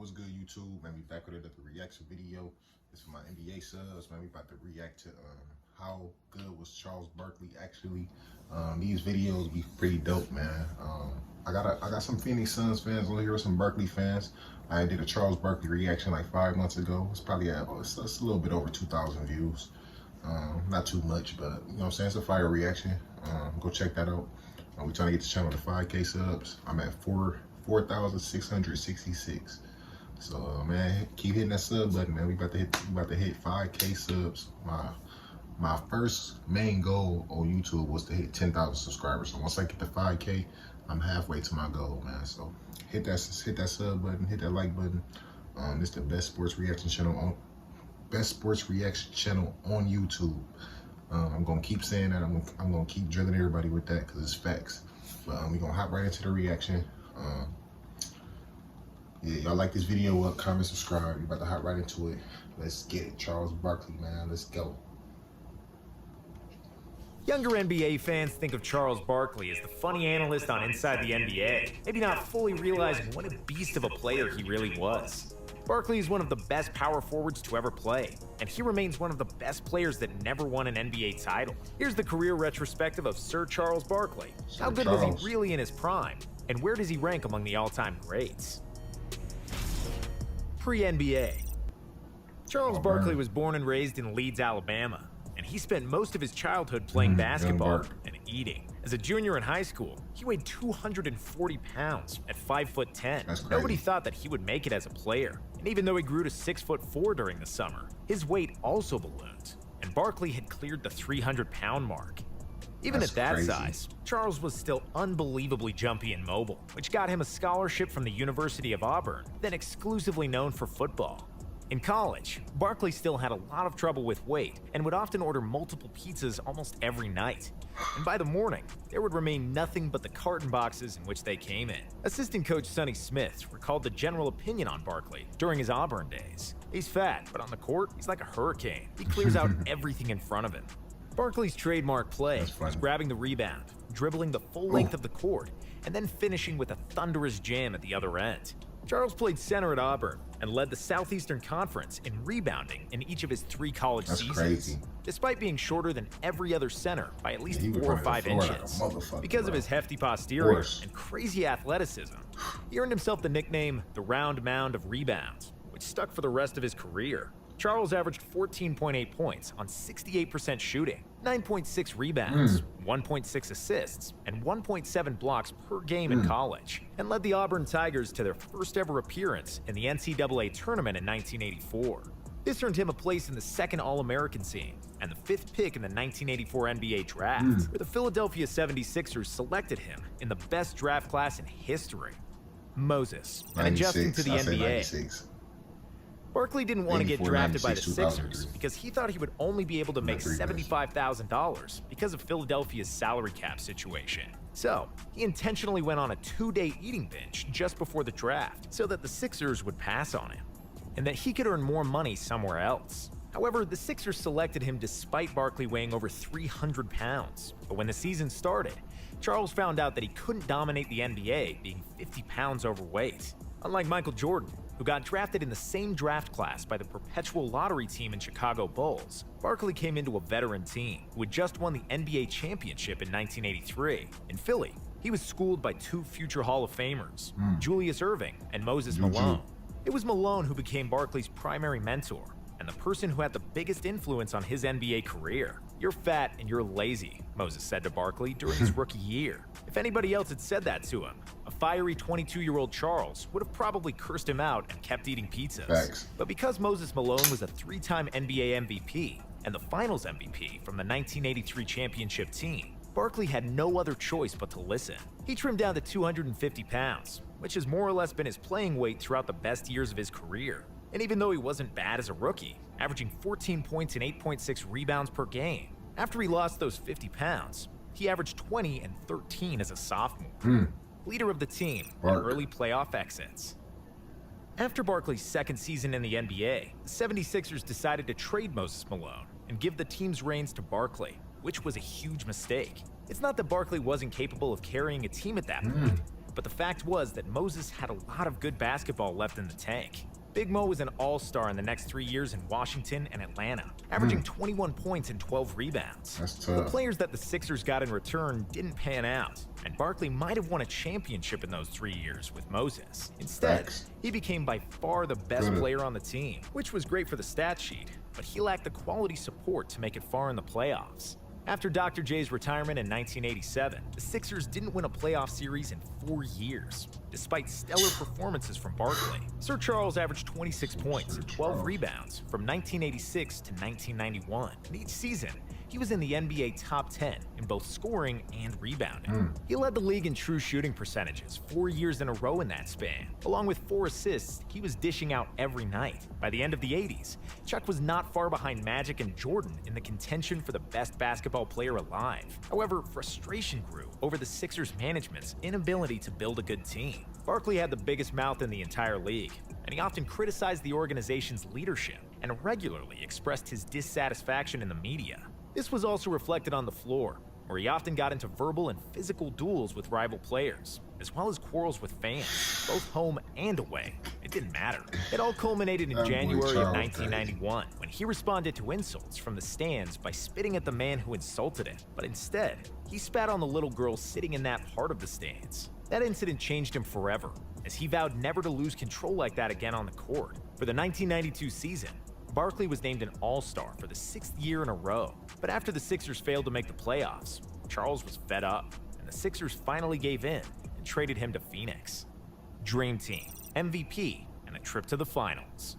What's good, YouTube? Man, we back with another reaction video. This is for my NBA subs. Man, we about to react to how good was Charles Barkley actually. These videos be pretty dope, man. I got some Phoenix Suns fans on here, some Barkley fans. I did a Charles Barkley reaction like 5 months ago. It's probably it's a little bit over 2,000 views. Not too much, but you know what I'm saying? It's a fire reaction. Go check that out. We're trying to get the channel to 5K subs. I'm at 4,666. So man, keep hitting that sub button, man. We about to hit 5K subs. My first main goal on YouTube was to hit 10,000 subscribers. So once I get to 5K, I'm halfway to my goal, man. So hit that sub button, hit that like button. This is the best sports reaction channel on YouTube. I'm gonna keep saying that. I'm gonna keep drilling everybody with that because it's facts. But we're gonna hop right into the reaction. Yeah, y'all like this video up, comment, subscribe. We about to hop right into it. Let's get it. Charles Barkley, man. Let's go. Younger NBA fans think of Charles Barkley as the funny analyst on Inside the NBA, maybe not fully realizing what a beast of a player he really was. Barkley is one of the best power forwards to ever play, and he remains one of the best players that never won an NBA title. Here's the career retrospective of Sir Charles Barkley. How good was he really in his prime, and where does he rank among the all-time greats? Pre-NBA. Charles Barkley was born and raised in Leeds, Alabama, and he spent most of his childhood playing basketball and eating. As a junior in high school, he weighed 240 pounds at 5'10". Nobody thought that he would make it as a player, and even though he grew to 6'4" during the summer, his weight also ballooned, and Barkley had cleared the 300-pound mark. Even at that size, Charles was still unbelievably jumpy and mobile, which got him a scholarship from the University of Auburn, then exclusively known for football. In college, Barkley still had a lot of trouble with weight and would often order multiple pizzas almost every night. And by the morning, there would remain nothing but the carton boxes in which they came in. Assistant coach Sonny Smith recalled the general opinion on Barkley during his Auburn days. He's fat, but on the court, he's like a hurricane. He clears out everything in front of him. Barkley's trademark play was grabbing the rebound, dribbling the full length of the court, and then finishing with a thunderous jam at the other end. Charles played center at Auburn and led the Southeastern Conference in rebounding in each of his 3 college seasons, despite being shorter than every other center by at least 4 or 5 inches. Because of his hefty posterior and crazy athleticism, he earned himself the nickname the Round Mound of Rebounds, which stuck for the rest of his career. Charles averaged 14.8 points on 68% shooting, 9.6 rebounds, 1.6 assists, and 1.7 blocks per game in college, and led the Auburn Tigers to their first ever appearance in the NCAA tournament in 1984. This earned him a place in the 2nd All-American team and the 5th pick in the 1984 NBA draft, where the Philadelphia 76ers selected him in the best draft class in history. Moses, and adjusting to the NBA. Barkley didn't want to get drafted by the Sixers because he thought he would only be able to make $75,000 because of Philadelphia's salary cap situation. So, he intentionally went on a 2-day eating binge just before the draft so that the Sixers would pass on him, and that he could earn more money somewhere else. However, the Sixers selected him despite Barkley weighing over 300 pounds. But when the season started, Charles found out that he couldn't dominate the NBA being 50 pounds overweight. Unlike Michael Jordan, who got drafted in the same draft class by the perpetual lottery team in Chicago Bulls, Barkley came into a veteran team who had just won the NBA championship in 1983. In Philly, he was schooled by 2 future Hall of Famers, Julius Erving and Moses Malone. It was Malone who became Barkley's primary mentor and the person who had the biggest influence on his NBA career. "You're fat and you're lazy," Moses said to Barkley during his rookie year. If anybody else had said that to him, a fiery 22-year-old Charles would have probably cursed him out and kept eating pizzas. But because Moses Malone was a 3-time NBA MVP and the Finals MVP from the 1983 championship team, Barkley had no other choice but to listen. He trimmed down to 250 pounds, which has more or less been his playing weight throughout the best years of his career. And even though he wasn't bad as a rookie, averaging 14 points and 8.6 rebounds per game, after he lost those 50 pounds, he averaged 20 and 13 as a sophomore. Leader of the team in early playoff exits. After Barkley's 2nd season in the NBA, the 76ers decided to trade Moses Malone and give the team's reins to Barkley, which was a huge mistake. It's not that Barkley wasn't capable of carrying a team at that point, but the fact was that Moses had a lot of good basketball left in the tank. Big Mo was an all-star in the next 3 years in Washington and Atlanta, averaging 21 points and 12 rebounds. That's The tough. players that the Sixers got in return didn't pan out, and Barkley might have won a championship in those 3 years with Moses. Instead, Facts. he became by far the best Good. player on the team, which was great for the stat sheet, but he lacked the quality support to make it far in the playoffs. After Dr. J's retirement in 1987, the Sixers didn't win a playoff series in 4 years, despite stellar performances from Barkley. Sir Charles averaged 26 points and 12 rebounds from 1986 to 1991, and each season, he was in the NBA top 10 in both scoring and rebounding. He led the league in true shooting percentages 4 years in a row in that span. Along with 4 assists, he was dishing out every night. By the end of the 80s, Chuck was not far behind Magic and Jordan in the contention for the best basketball player alive. However, frustration grew over the Sixers' management's inability to build a good team. Barkley had the biggest mouth in the entire league, and he often criticized the organization's leadership and regularly expressed his dissatisfaction in the media. This was also reflected on the floor, where he often got into verbal and physical duels with rival players, as well as quarrels with fans, both home and away. It didn't matter. It all culminated in That boy January of Charles, 1991, when he responded to insults from the stands by spitting at the man who insulted him. But instead, he spat on the little girl sitting in that part of the stands. That incident changed him forever, as he vowed never to lose control like that again on the court. For the 1992 season, Barkley was named an All-Star for the 6th year in a row. But after the Sixers failed to make the playoffs, Charles was fed up, and the Sixers finally gave in and traded him to Phoenix. Dream Team, MVP, and a trip to the finals.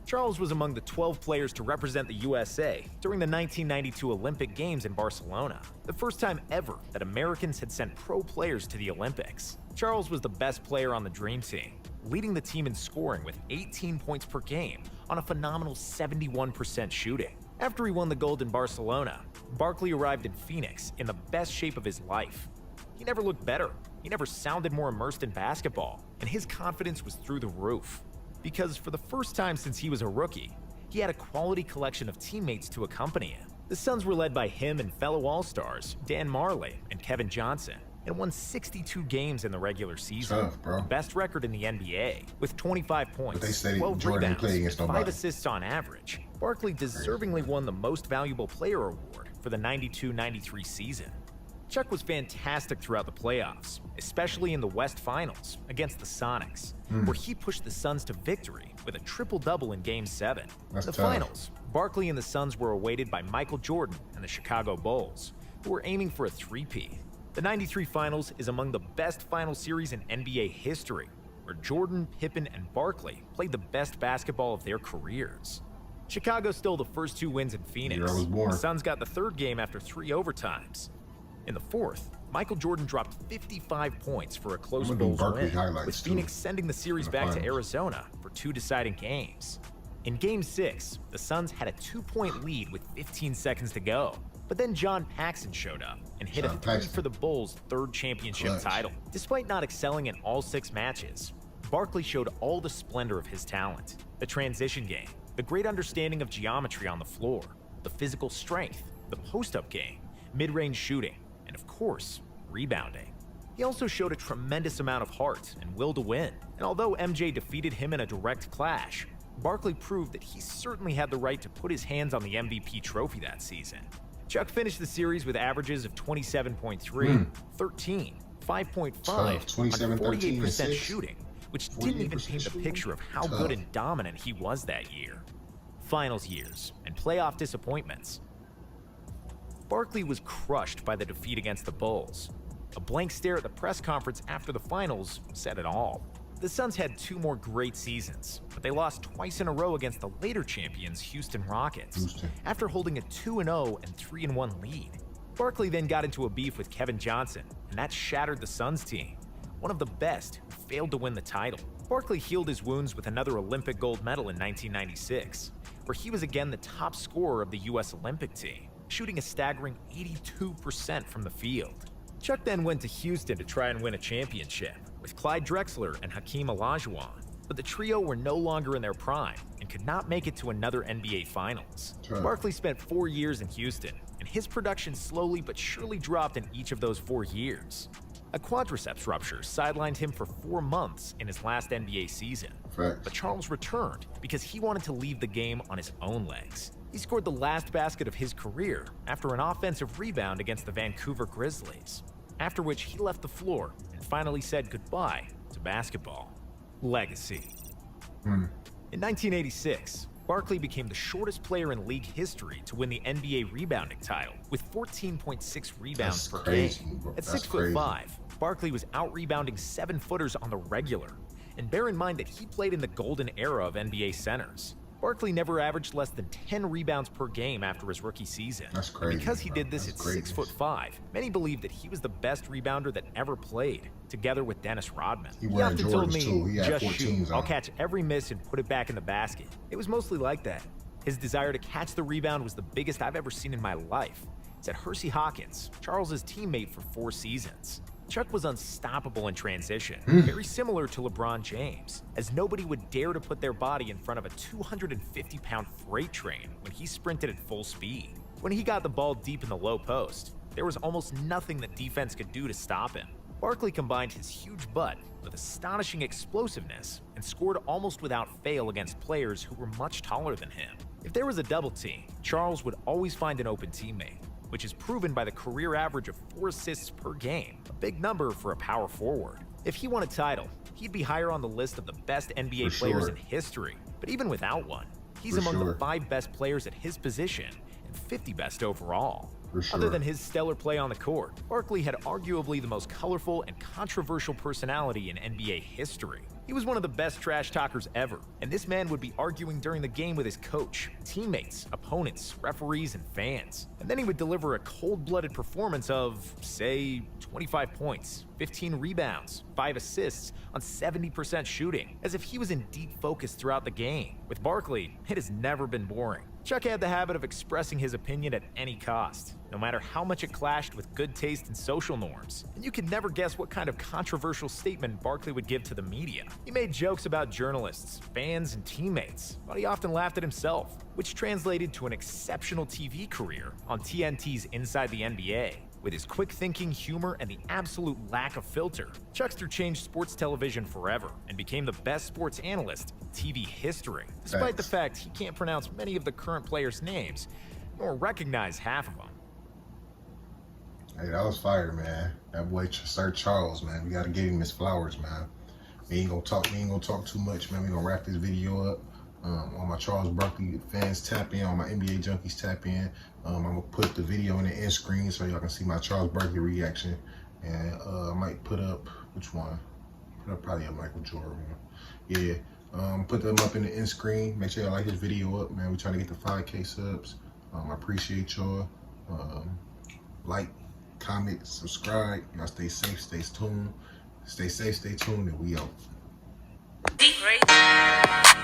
Charles was among the 12 players to represent the USA during the 1992 Olympic Games in Barcelona, the first time ever that Americans had sent pro players to the Olympics. Charles was the best player on the Dream Team, leading the team in scoring with 18 points per game on a phenomenal 71% shooting. After he won the gold in Barcelona, Barkley arrived in Phoenix in the best shape of his life. He never looked better, he never sounded more immersed in basketball, and his confidence was through the roof. Because for the first time since he was a rookie, he had a quality collection of teammates to accompany him. The Suns were led by him and fellow All-Stars Dan Marley and Kevin Johnson, and won 62 games in the regular season. Tough, bro. The best record in the NBA, with 25 But points, they said 12 Jordan rebounds, played against 5 nobody. assists on average. Barkley deservingly won the Most Valuable Player award for the 92-93 season. Chuck was fantastic throughout the playoffs, especially in the West Finals against the Sonics, where he pushed the Suns to victory with a triple-double in Game 7. That's In the tough. finals, Barkley and the Suns were awaited by Michael Jordan and the Chicago Bulls, who were aiming for a three-peat. The 93 Finals is among the best final series in NBA history, where Jordan, Pippen, and Barkley played the best basketball of their careers. Chicago stole the first 2 wins in Phoenix. Year I was born. The Suns got the third game after 3 overtimes. In the fourth, Michael Jordan dropped 55 points for a close I'm gonna do Bulls Barkley win, highlights, with too, Phoenix sending the series in the back to finals. Arizona for 2 deciding games. In Game 6, the Suns had a 2-point lead with 15 seconds to go. But then John Paxson showed up and hit a John 3 Paxson. for the Bulls' 3rd championship Clutch. title. Despite not excelling in all 6 matches, Barkley showed all the splendor of his talent. The transition game, the great understanding of geometry on the floor, the physical strength, the post-up game, mid-range shooting, and of course, rebounding. He also showed a tremendous amount of heart and will to win. And although MJ defeated him in a direct clash, Barkley proved that he certainly had the right to put his hands on the MVP trophy that season. Chuck finished the series with averages of 27.3, 13, 5.5, Tough. 27, on 13, 48% 6. shooting, which didn't even 48% paint the shooting? picture of how Tough. good and dominant he was that year. Finals years and playoff disappointments. Barkley was crushed by the defeat against the Bulls. A blank stare at the press conference after the finals said it all. The Suns had 2 more great seasons, but they lost twice in a row against the later champions Houston Rockets, Houston. after holding a 2-0 and 3-1 lead. Barkley then got into a beef with Kevin Johnson, and that shattered the Suns team, one of the best who failed to win the title. Barkley healed his wounds with another Olympic gold medal in 1996, where he was again the top scorer of the U.S. Olympic team, shooting a staggering 82% from the field. Chuck then went to Houston to try and win a championship with Clyde Drexler and Hakeem Olajuwon, but the trio were no longer in their prime and could not make it to another NBA Finals. Sure. Barkley spent 4 years in Houston, and his production slowly but surely dropped in each of those 4 years. A quadriceps rupture sidelined him for 4 months in his last NBA season. Facts. But Charles returned because he wanted to leave the game on his own legs. He scored the last basket of his career after an offensive rebound against the Vancouver Grizzlies, after which he left the floor and finally said goodbye to basketball. Legacy. In 1986, Barkley became the shortest player in league history to win the NBA rebounding title with 14.6 rebounds per game. At 6'5", Barkley was out-rebounding 7-footers on the regular. And bear in mind that he played in the golden era of NBA centers. Barkley never averaged less than 10 rebounds per game after his rookie season. That's crazy. And because he did this at 6'5", many believe that he was the best rebounder that ever played, together with Dennis Rodman. He often told me, He had just shoot, on. I'll catch every miss and put it back in the basket. It was mostly like that. His desire to catch the rebound was the biggest I've ever seen in my life. Said Hersey Hawkins, Charles's teammate for 4 seasons. Chuck was unstoppable in transition, very similar to LeBron James, as nobody would dare to put their body in front of a 250-pound freight train when he sprinted at full speed. When he got the ball deep in the low post, there was almost nothing that defense could do to stop him. Barkley combined his huge butt with astonishing explosiveness and scored almost without fail against players who were much taller than him. If there was a double team, Charles would always find an open teammate, which is proven by the career average of 4 assists per game, a big number for a power forward. If he won a title, he'd be higher on the list of the best NBA players in history. But even without one, he's among the 5 best players at his position and 50 best overall. Other than his stellar play on the court, Barkley had arguably the most colorful and controversial personality in NBA history. He was one of the best trash talkers ever, and this man would be arguing during the game with his coach, teammates, opponents, referees, and fans. And then he would deliver a cold-blooded performance of, say, 25 points, 15 rebounds, 5 assists on 70% shooting, as if he was in deep focus throughout the game. With Barkley, it has never been boring. Chuck had the habit of expressing his opinion at any cost, no matter how much it clashed with good taste and social norms. And you could never guess what kind of controversial statement Barkley would give to the media. He made jokes about journalists, fans, and teammates, but he often laughed at himself, which translated to an exceptional TV career on TNT's Inside the NBA. With his quick-thinking humor and the absolute lack of filter, Chuckster changed sports television forever and became the best sports analyst in TV history, despite the fact he can't pronounce many of the current players' names, nor recognize half of them. Hey, that was fire, man. That boy Sir Charles, man. We gotta give him his flowers, man. We ain't gonna talk too much, man. We gonna wrap this video up. On my Charles Barkley fans tap in, on my NBA Junkies tap in. I'm gonna put the video in the end screen so y'all can see my Charles Barkley reaction. And I might put up, which one? Put up probably a Michael Jordan one. Yeah, put them up in the end screen. Make sure y'all like this video up, man. We're trying to get to 5K subs. I appreciate y'all. Like, comment, subscribe. Y'all stay safe, stay tuned. Stay safe, stay tuned, and we out. Great.